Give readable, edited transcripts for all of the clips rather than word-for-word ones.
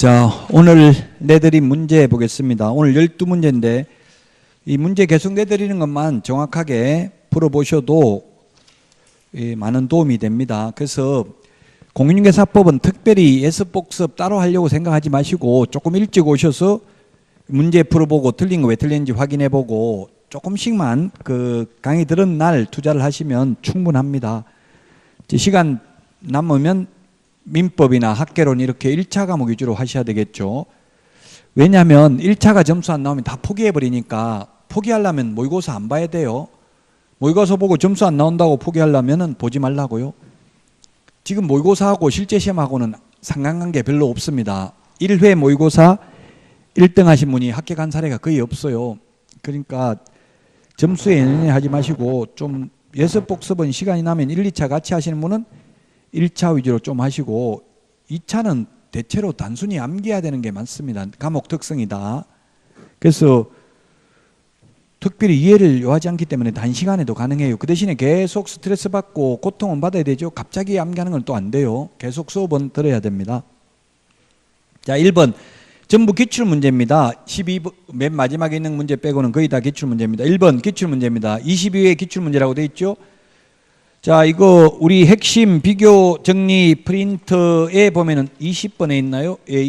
자, 오늘 내드린 문제 보겠습니다. 오늘 12문제인데 이 문제 계속 내드리는 것만 정확하게 풀어보셔도 많은 도움이 됩니다. 그래서 공인중개사법은 특별히 예습복습 따로 하려고 생각하지 마시고 조금 일찍 오셔서 문제 풀어보고 틀린 거 왜 틀린지 확인해보고 조금씩만 그 강의 들은 날 투자를 하시면 충분합니다. 시간 남으면 민법이나 학개론 이렇게 1차 과목 위주로 하셔야 되겠죠. 왜냐하면 1차가 점수 안 나오면 다 포기해버리니까 포기하려면 모의고사 안 봐야 돼요. 모의고사 보고 점수 안 나온다고 포기하려면 보지 말라고요. 지금 모의고사하고 실제 시험하고는 상관관계 별로 없습니다. 1회 모의고사 1등 하신 분이 합격한 사례가 거의 없어요. 그러니까 점수에 연연하지 마시고 좀 예습 복습은 시간이 나면 1, 2차 같이 하시는 분은 1차 위주로 좀 하시고 2차는 대체로 단순히 암기해야 되는 게 많습니다. 과목 특성이다. 그래서 특별히 이해를 요하지 않기 때문에 단시간에도 가능해요. 그 대신에 계속 스트레스 받고 고통은 받아야 되죠. 갑자기 암기하는 건 또 안 돼요. 계속 수업은 들어야 됩니다. 자, 1번 전부 기출문제입니다. 12번 맨 마지막에 있는 문제 빼고는 거의 다 기출문제입니다. 1번 기출문제입니다. 22회 기출문제라고 되어 있죠. 자, 이거 우리 핵심 비교 정리 프린트에 보면은 20번에 있나요? 예,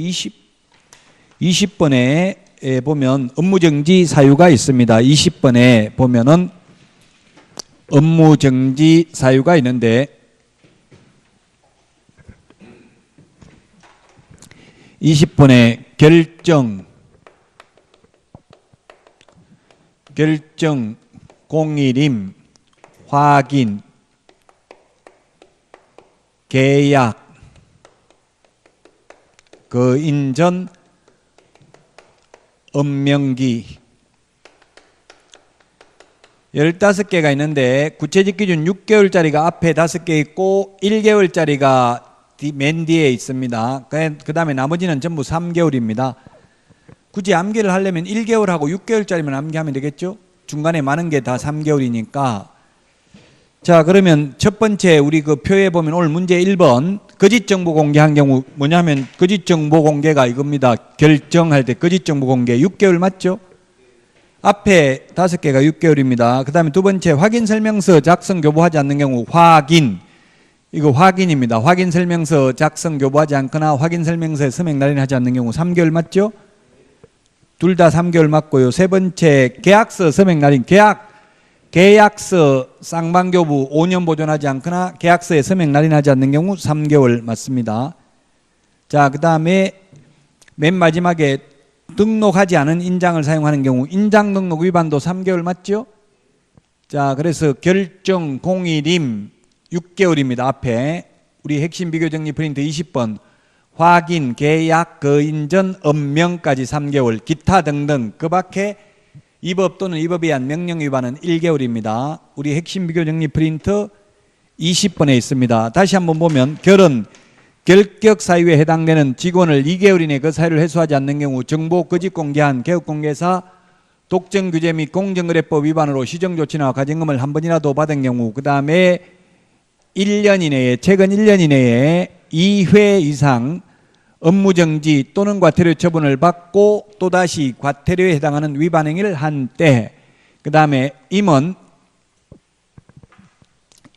20번에 보면 업무정지 사유가 있습니다. 20번에 보면은 업무정지 사유가 있는데 20번에 결정 공일임 확인 계약 인전 업명기 15개가 있는데 구체적 기준 6개월짜리가 앞에 5개 있고 1개월짜리가 맨 뒤에 있습니다. 그 다음에 나머지는 전부 3개월입니다. 굳이 암기를 하려면 1개월하고 6개월짜리만 암기하면 되겠죠? 중간에 많은 게 다 3개월이니까. 자, 그러면 첫 번째 우리 그 표에 보면 오늘 문제 1번 거짓 정보 공개한 경우 뭐냐면 거짓 정보 공개가 이겁니다. 결정할 때 거짓 정보 공개 6개월 맞죠? 앞에 5개가 6개월입니다. 그 다음에 두 번째 확인 설명서 작성 교부하지 않는 경우 이거 확인입니다. 확인 설명서 작성 교부하지 않거나 확인 설명서에 서명 날인하지 않는 경우 3개월 맞죠? 둘 다 3개월 맞고요. 세 번째 계약서 서명 날인 계약서 쌍방교부 5년 보존하지 않거나 계약서에 서명 날인하지 않는 경우 3개월 맞습니다. 자, 그 다음에 맨 마지막에 등록하지 않은 인장을 사용하는 경우 인장 등록 위반도 3개월 맞죠? 자, 그래서 결정 공일임 6개월입니다. 앞에 우리 핵심 비교 정리 프린트 20번 확인 계약 인전 업명까지 3개월 기타 등등 그 밖에 이 법 또는 이 법에 의한 명령 위반은 1개월입니다. 우리 핵심 비교 정리 프린트 20번에 있습니다. 다시 한번 보면 결격 사유에 해당되는 직원을 2개월 이내 그 사유를 해소하지 않는 경우 정보 거짓 공개한 개업공개사 독점 규제 및 공정거래법 위반으로 시정조치나 과징금을 한 번이라도 받은 경우 그 다음에 1년 이내에 최근 1년 이내에 2회 이상 업무정지 또는 과태료 처분을 받고 또다시 과태료에 해당하는 위반 행위를 한 때 그 다음에 임원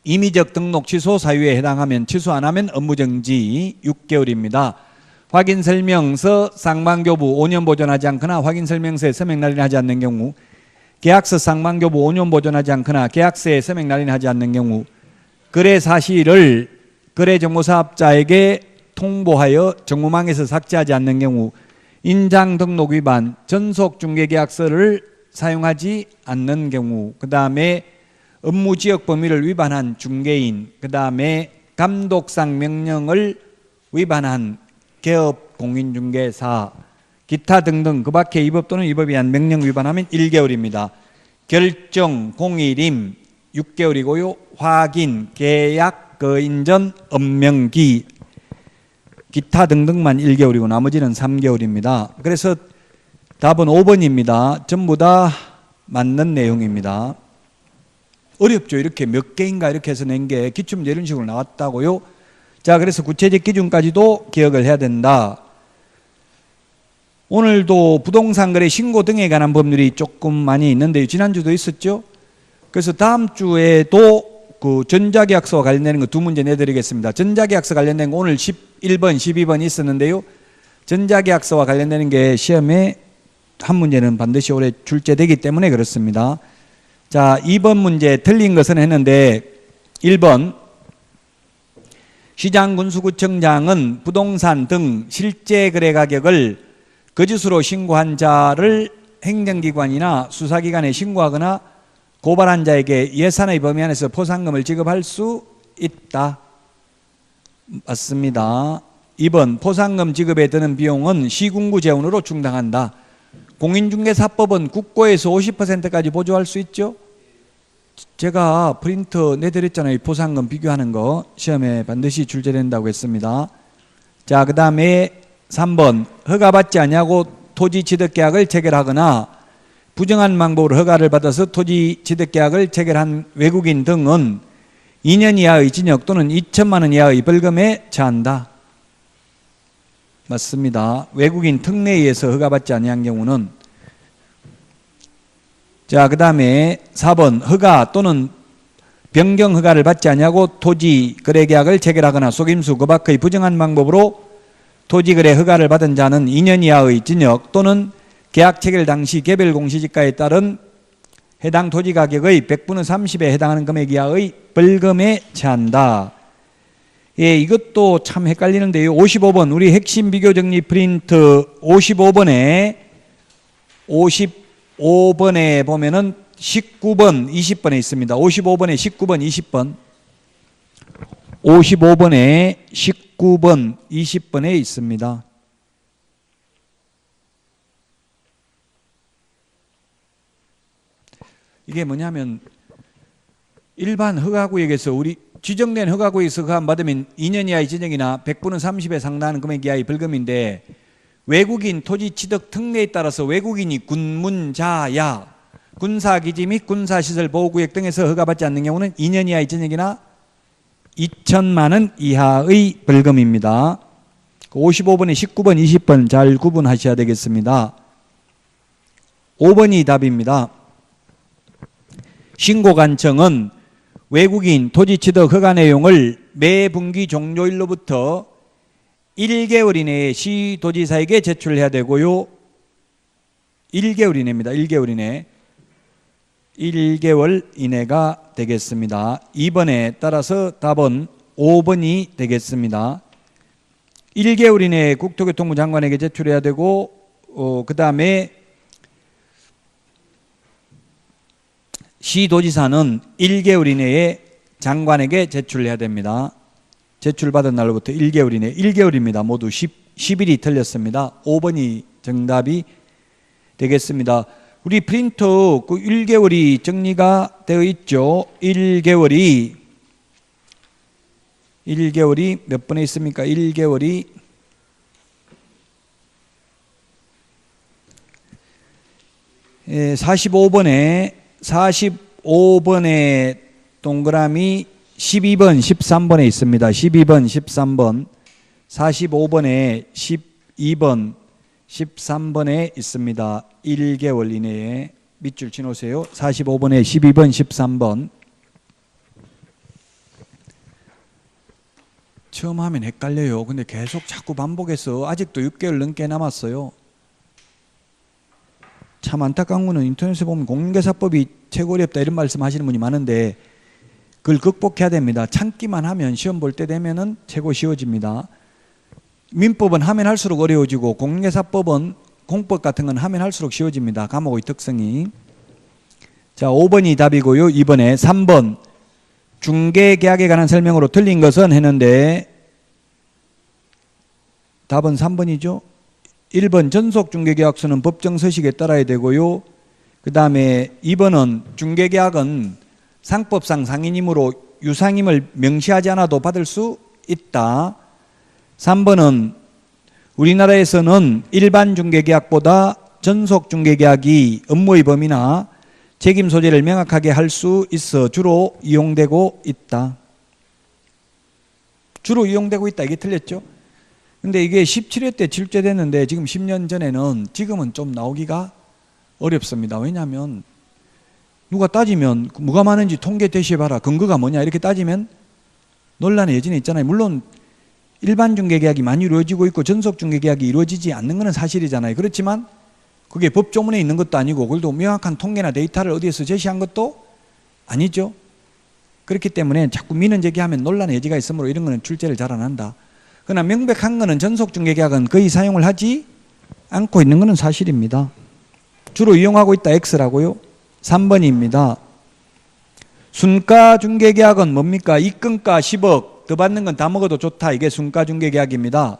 임의적 등록 취소 사유에 해당하면 취소 안 하면 업무정지 6개월입니다. 확인설명서 쌍방교부 5년 보존하지 않거나 확인설명서에 서명 날인하지 않는 경우 계약서 쌍방교부 5년 보존하지 않거나 계약서에 서명 날인하지 않는 경우 거래 사실을 거래정보사업자에게 통보하여 정보망에서 삭제하지 않는 경우 인장 등록 위반 전속중개계약서를 사용하지 않는 경우 그 다음에 업무지역 범위를 위반한 중개인 그 다음에 감독상 명령을 위반한 개업공인중개사 기타 등등 그 밖에 이 법 또는 이 법에 의한 명령 위반하면 1개월입니다. 결정 공일임 6개월이고요. 확인 계약 인전 업명기 기타 등등만 1개월이고 나머지는 3개월입니다. 그래서 답은 5번입니다. 전부 다 맞는 내용입니다. 어렵죠. 이렇게 몇 개인가 이렇게 해서 낸 게 기출문제 이런 식으로 나왔다고요. 자, 그래서 구체적 기준까지도 기억을 해야 된다. 오늘도 부동산 거래 신고 등에 관한 법률이 조금 많이 있는데요. 지난주도 있었죠. 그래서 다음 주에도 그 전자계약서와 관련되는 거 두 문제 내드리겠습니다. 전자계약서 관련된 거 오늘 11번, 12번 있었는데요. 전자계약서와 관련되는 게 시험에 한 문제는 반드시 올해 출제되기 때문에 그렇습니다. 자, 2번 문제 틀린 것은 했는데 1번 시장군수구청장은 부동산 등 실제 거래 가격을 거짓으로 신고한 자를 행정기관이나 수사기관에 신고하거나 고발한 자에게 예산의 범위 안에서 포상금을 지급할 수 있다. 맞습니다. 2번 포상금 지급에 드는 비용은 시군구 재원으로 충당한다. 공인중개사법은 국고에서 50%까지 보조할 수 있죠. 제가 프린트 내드렸잖아요. 포상금 비교하는 거 시험에 반드시 출제된다고 했습니다. 자, 그 다음에 3번 허가받지 아니하고 토지 취득계약을 체결하거나 부정한 방법으로 허가를 받아서 토지 취득계약을 체결한 외국인 등은 2년 이하의 징역 또는 2천만 원 이하의 벌금에 처한다. 맞습니다. 외국인 특례에 의해서 허가받지 아니한 경우는. 자, 그 다음에 4번 허가 또는 변경 허가를 받지 아니하고 토지 거래 계약을 체결하거나 속임수 그 밖의 부정한 방법으로 토지 거래 허가를 받은 자는 2년 이하의 징역 또는 계약 체결 당시 개별 공시지가에 따른 해당 토지 가격의 100분의 30에 해당하는 금액 이하의 벌금에 처한다. 예, 이것도 참 헷갈리는데요. 55번 우리 핵심 비교 정리 프린트 55번에 보면은 19번, 20번에 있습니다. 55번에 19번, 20번. 55번에 19번, 20번에 있습니다. 이게 뭐냐면 일반 허가구역에서 우리 지정된 허가구역에서 허가 받으면 2년 이하의 징역이나 100분의 30에 상당하는 금액 이하의 벌금인데 외국인 토지 취득 특례에 따라서 외국인이 군문자야 군사기지 및 군사시설 보호구역 등에서 허가받지 않는 경우는 2년 이하의 징역이나 2천만 원 이하의 벌금입니다. 55번에 19번, 20번 잘 구분하셔야 되겠습니다. 5번이 답입니다. 신고관청은 외국인 토지 취득 허가 내용을 매 분기 종료일로부터 1개월 이내에 시도지사에게 제출해야 되고요. 1개월 이내입니다. 1개월 이내. 1개월 이내가 되겠습니다. 2번에 따라서 답은 5번이 되겠습니다. 1개월 이내에 국토교통부 장관에게 제출해야 되고 그 다음에 시도지사는 1개월 이내에 장관에게 제출해야 됩니다. 제출받은 날로부터 1개월 이내. 1개월입니다. 모두 10일이 틀렸습니다. 5번이 정답이 되겠습니다. 우리 프린터 그 1개월이 정리가 되어 있죠. 1개월이 몇 번에 있습니까? 1개월이 45번에 동그라미 12번, 13번에 있습니다. 12번, 13번. 45번에 12번, 13번에 있습니다. 1개월 이내에 밑줄 치놓으세요. 45번에 12번, 13번. 처음 하면 헷갈려요. 근데 계속 자꾸 반복해서 아직도 6개월 넘게 남았어요. 참 안타까운 거는 인터넷에 보면 공인중개사법이 최고 어렵다 이런 말씀 하시는 분이 많은데 그걸 극복해야 됩니다. 참기만 하면 시험 볼 때 되면은 최고 쉬워집니다. 민법은 하면 할수록 어려워지고 공인중개사법은 공법 같은 건 하면 할수록 쉬워집니다. 과목의 특성이. 자, 5번이 답이고요. 2번에 3번 중개계약에 관한 설명으로 틀린 것은 했는데 답은 3번이죠. 1번 전속중개계약서는 법정 서식에 따라야 되고요. 그 다음에 2번은 중개계약은 상법상 상인이므로 유상임을 명시하지 않아도 받을 수 있다. 3번은 우리나라에서는 일반 중개계약보다 전속 중개계약이 업무의 범위나 책임 소재를 명확하게 할 수 있어 주로 이용되고 있다. 주로 이용되고 있다. 이게 틀렸죠? 근데 이게 17회 때 출제됐는데 지금 10년 전에는 지금은 좀 나오기가 어렵습니다. 왜냐하면 누가 따지면 뭐가 많은지 통계 대시해봐라. 근거가 뭐냐 이렇게 따지면 논란의 여지는 있잖아요. 물론 일반 중개계약이 많이 이루어지고 있고 전속 중개계약이 이루어지지 않는 것은 사실이잖아요. 그렇지만 그게 법조문에 있는 것도 아니고 그걸도 명확한 통계나 데이터를 어디에서 제시한 것도 아니죠. 그렇기 때문에 자꾸 민원 제기하면 논란의 여지가 있으므로 이런 거는 출제를 잘 안 한다. 그러나 명백한 거는 전속 중개계약은 거의 사용을 하지 않고 있는 것은 사실입니다. 주로 이용하고 있다 X라고요. 3번입니다. 순가 중개계약은 뭡니까? 입금가 10억 더 받는 건 다 먹어도 좋다. 이게 순가 중개계약입니다.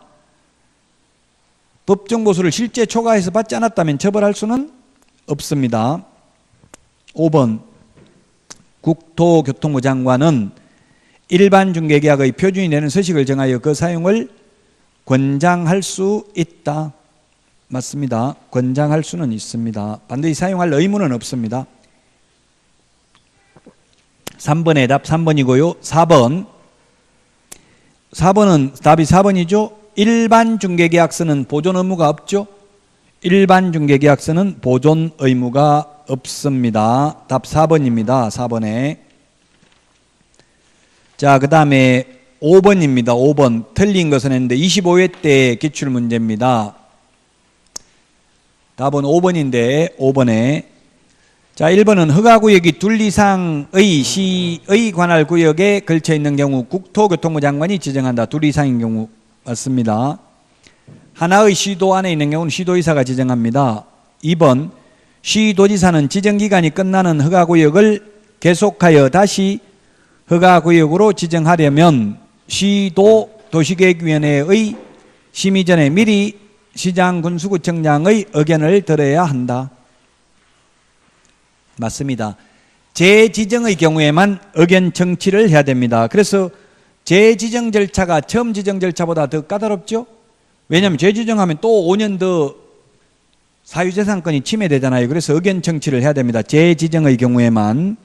법정 보수를 실제 초과해서 받지 않았다면 처벌할 수는 없습니다. 5번 국토교통부 장관은 일반 중개계약의 표준이 되는 서식을 정하여 그 사용을 권장할 수 있다. 맞습니다. 권장할 수는 있습니다. 반드시 사용할 의무는 없습니다. 3번의 답 3번이고요. 4번은 답이 4번이죠. 일반 중개계약서는 보존 의무가 없죠. 일반 중개계약서는 보존 의무가 없습니다. 답 4번입니다. 4번에. 자, 그 다음에 5번입니다. 5번. 틀린 것은 했는데 25회 때 기출문제입니다. 답은 5번인데 5번에 자 1번은 허가구역이 둘 이상의 시의 관할 구역에 걸쳐 있는 경우 국토교통부 장관이 지정한다. 둘 이상인 경우 맞습니다. 하나의 시도 안에 있는 경우는 시도의사가 지정합니다. 2번 시도지사는 지정기간이 끝나는 허가구역을 계속하여 다시 허가구역으로 지정하려면 시도 도시계획위원회의 심의 전에 미리 시장군수구청장의 의견을 들어야 한다. 맞습니다. 재지정의 경우에만 의견 청취를 해야 됩니다. 그래서 재지정 절차가 처음 지정 절차보다 더 까다롭죠? 왜냐하면 재지정하면 또 5년 더 사유재산권이 침해되잖아요. 그래서 의견 청취를 해야 됩니다. 재지정의 경우에만.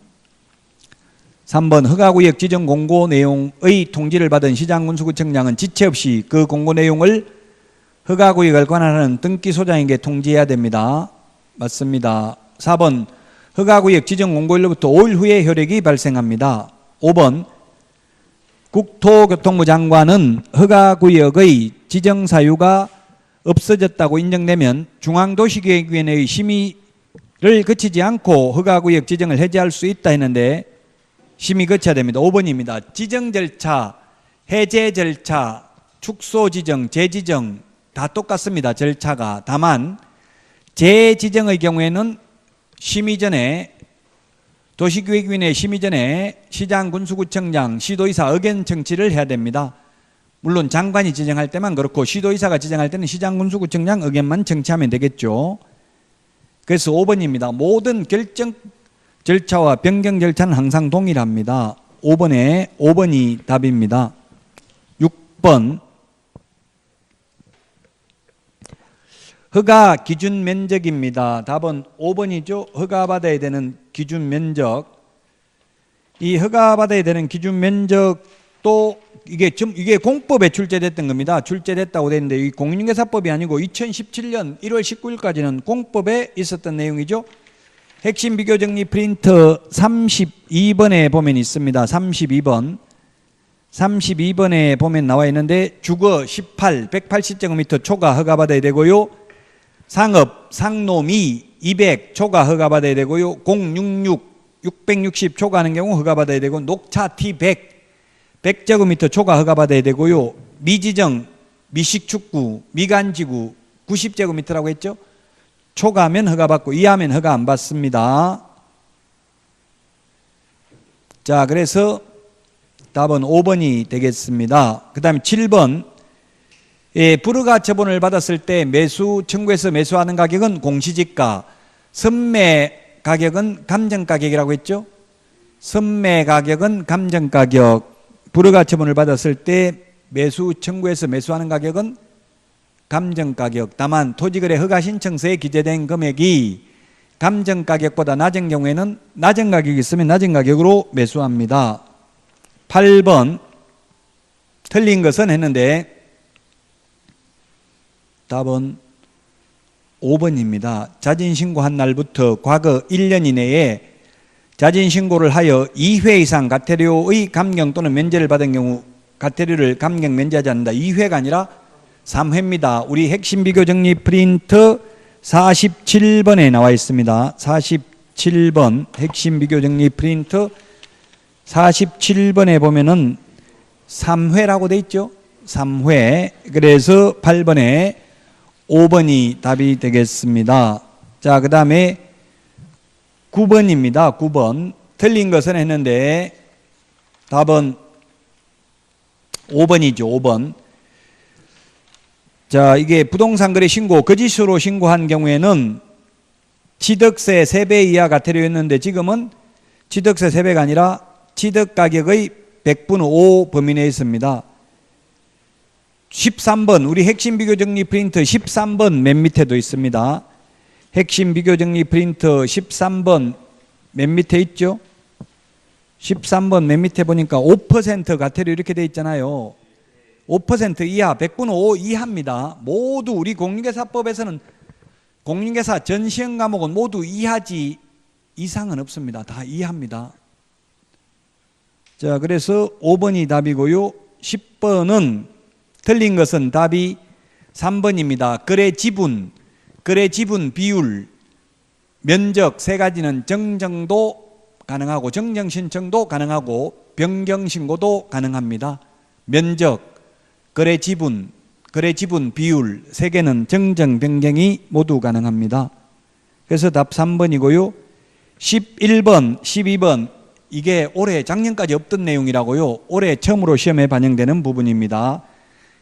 3번 허가구역 지정 공고 내용의 통지를 받은 시장군수구청장은 지체 없이 그 공고 내용을 허가구역을 관할하는 등기소장에게 통지해야 됩니다. 맞습니다. 4번 허가구역 지정 공고일로부터 5일 후에 효력이 발생합니다. 5번 국토교통부 장관은 허가구역의 지정사유가 없어졌다고 인정되면 중앙도시계획위원회의 심의를 거치지 않고 허가구역 지정을 해제할 수 있다 했는데 심의 거쳐야 됩니다. 5번입니다. 지정 절차, 해제 절차, 축소 지정, 재지정 다 똑같습니다. 절차가. 다만 재지정의 경우에는 심의 전에 도시계획위원회 심의 전에 시장군수구청장, 시도의사 의견 청취를 해야 됩니다. 물론 장관이 지정할 때만 그렇고 시도의사가 지정할 때는 시장군수구청장 의견만 청취하면 되겠죠. 그래서 5번입니다. 모든 결정 절차와 변경 절차는 항상 동일합니다. 5번이 답입니다. 6번 허가 기준 면적입니다. 답은 5번이죠. 허가받아야 되는 기준 면적. 이 허가받아야 되는 기준 면적도 이게 공법에 출제됐던 겁니다. 출제됐다고 되는데 이 공인중개사법이 아니고 2017년 1월 19일까지는 공법에 있었던 내용이죠. 핵심 비교 정리 프린터 32번에 보면 있습니다. 32번에 보면 나와 있는데 주거 18, 180제곱미터 초과 허가받아야 되고요. 상업, 상노미 200 초과 허가받아야 되고요. 066, 660 초과하는 경우 허가받아야 되고 녹차 T100, 100제곱미터 초과 허가받아야 되고요. 미지정, 미식축구, 미간지구 90제곱미터라고 했죠. 초과하면 허가받고 이하면 허가 안 받습니다. 자, 그래서 답은 5번이 되겠습니다. 그 다음에 7번 불허가 처분을 받았을 때 청구해서 매수하는 가격은 공시지가, 선매 가격은 감정가격이라고 했죠. 선매 가격은 감정가격, 불허가 처분을 받았을 때 청구해서 매수하는 가격은 감정가격. 다만 토지거래 허가신청서에 기재된 금액이 감정가격보다 낮은 경우에는 낮은 가격이 있으면 낮은 가격으로 매수합니다. 8번 틀린 것은 했는데 답은 5번입니다. 자진신고한 날부터 과거 1년 이내에 자진신고를 하여 2회 이상 과태료의 감경 또는 면제를 받은 경우 과태료를 감경 면제하지 않는다. 2회가 아니라 3회입니다. 우리 핵심 비교 정리 프린트 47번에 나와 있습니다. 47번 핵심 비교 정리 프린트 47번에 보면은 3회라고 돼 있죠. 3회. 그래서 8번에 5번이 답이 되겠습니다. 자, 그 다음에 9번입니다. 9번. 틀린 것은 했는데 답은 5번이죠. 5번. 자, 이게 부동산 거래 신고 거짓으로 신고한 경우에는 취득세 3배 이하 과태료였는데 지금은 취득세 3배가 아니라 취득가격의 100분의 5 범위 내에 있습니다. 13번 우리 핵심 비교 정리 프린트 13번 맨 밑에도 있습니다. 핵심 비교 정리 프린트 13번 맨 밑에 있죠. 13번 맨 밑에 보니까 5% 과태료 이렇게 돼 있잖아요. 5% 이하 100분의 5 이하입니다. 모두 우리 공인중개사법에서는 공인중개사 전 시험 과목은 모두 이하지 이상은 없습니다. 다 이하입니다. 자, 그래서 5번이 답이고요. 10번은 틀린 것은 답이 3번입니다. 거래 지분 비율, 면적 세 가지는 정정도 가능하고 정정 신청도 가능하고 변경 신고도 가능합니다. 면적, 거래 지분 비율 세 개는 정정 변경이 모두 가능합니다. 그래서 답 3번이고요. 11번, 12번 이게 올해 작년까지 없던 내용이라고요. 올해 처음으로 시험에 반영되는 부분입니다.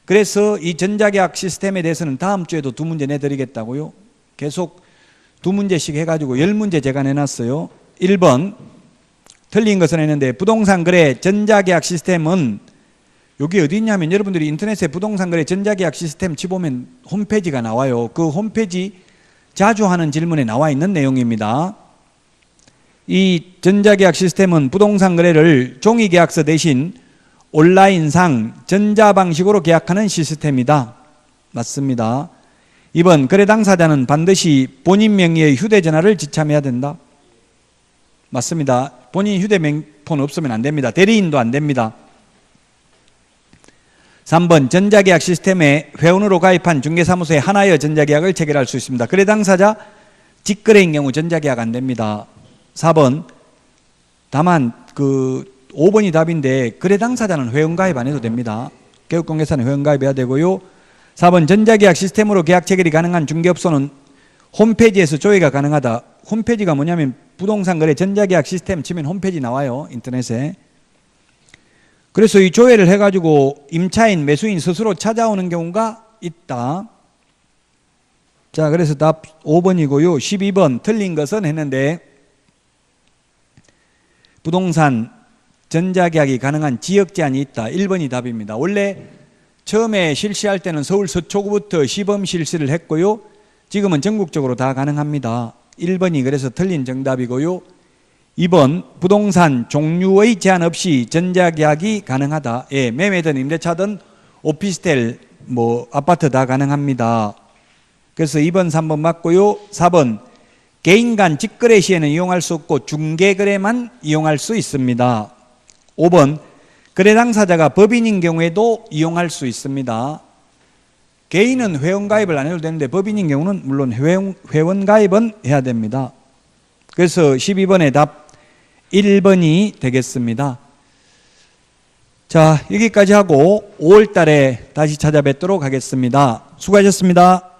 그래서 이 전자계약 시스템에 대해서는 다음 주에도 2문제 내드리겠다고요. 계속 2문제씩 해가지고 10문제 제가 내놨어요. 1번 틀린 것은 했는데 부동산 거래 전자계약 시스템은 여기 어디 있냐면 여러분들이 인터넷에 부동산 거래 전자계약 시스템 치보면 홈페이지가 나와요. 그 홈페이지 자주 하는 질문에 나와 있는 내용입니다. 이 전자계약 시스템은 부동산 거래를 종이계약서 대신 온라인상 전자방식으로 계약하는 시스템이다. 맞습니다. 2번 거래 당사자는 반드시 본인 명의의 휴대전화를 지참해야 된다. 맞습니다. 본인 휴대폰 없으면 안 됩니다. 대리인도 안 됩니다. 3번 전자계약 시스템에 회원으로 가입한 중개사무소에 하나여 전자계약을 체결할 수 있습니다. 거래 당사자 직거래인 경우 전자계약 안 됩니다. 4번 다만 5번이 답인데 거래 당사자는 회원가입 안 해도 됩니다. 개업공개사는 회원가입해야 되고요. 4번 전자계약 시스템으로 계약 체결이 가능한 중개업소는 홈페이지에서 조회가 가능하다. 홈페이지가 뭐냐면 부동산 거래 전자계약 시스템 치면 홈페이지 나와요. 인터넷에. 그래서 이 조회를 해가지고 임차인, 매수인 스스로 찾아오는 경우가 있다. 자, 그래서 답 5번이고요. 12번 틀린 것은 했는데 부동산 전자계약이 가능한 지역 제한이 있다. 1번이 답입니다. 원래 처음에 실시할 때는 서울 서초구부터 시범 실시를 했고요. 지금은 전국적으로 다 가능합니다. 1번이 그래서 틀린 정답이고요. 2번 부동산 종류의 제한 없이 전자계약이 가능하다. 예, 매매든 임대차든 오피스텔 아파트 다 가능합니다. 그래서 2번 3번 맞고요. 4번 개인 간 직거래 시에는 이용할 수 없고 중개거래만 이용할 수 있습니다. 5번 거래 당사자가 법인인 경우에도 이용할 수 있습니다. 개인은 회원가입을 안 해도 되는데 법인인 경우는 물론 회원가입은 해야 됩니다. 그래서 12번의 답 1번이 되겠습니다. 자, 여기까지 하고 5월 달에 다시 찾아뵙도록 하겠습니다. 수고하셨습니다.